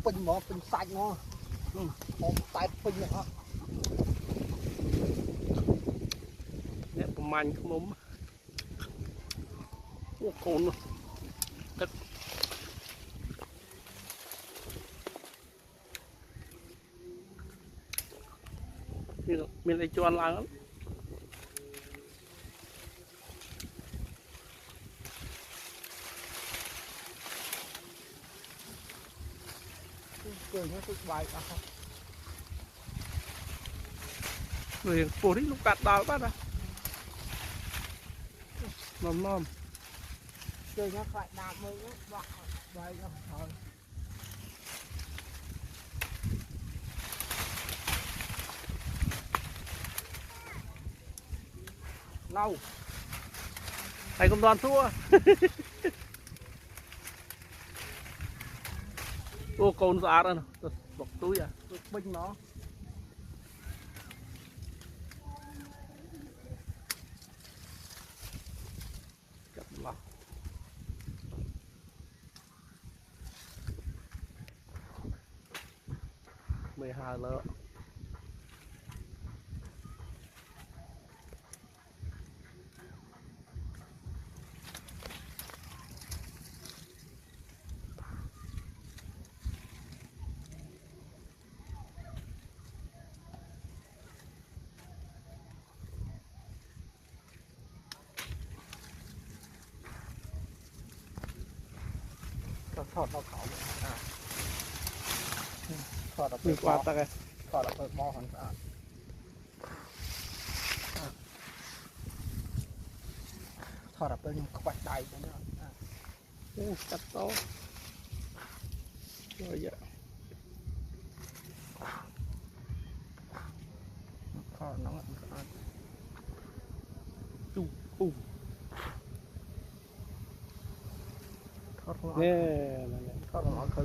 pin mỏ pin sạch mỏ một tay pin nữa nèประมาณขนมโอ้โหตึกนี่มีอะไรจวนล่าง cười nó tụt bài à không người phụ đi lúc cắt đào bắt à nom cười nó phải đạp mới nó bạc bài nó thôi lâu thầy công đoàn thua ô con ra rồi bọc túi à bình nó chặt lọc 12 lỡ thọt vào khẩu à thọt vào มีกวาดตะไง ถอดเปิดหม้อของสะอาดถอดเปิดยังขวัดใดไปเนี่ย โอ้จัดโต๊ะเยอะแยะ ถอดน้องสะอาด อู้อู้ ถอดหัว เนี่ยนั่นแหละ ถอดหัวเคย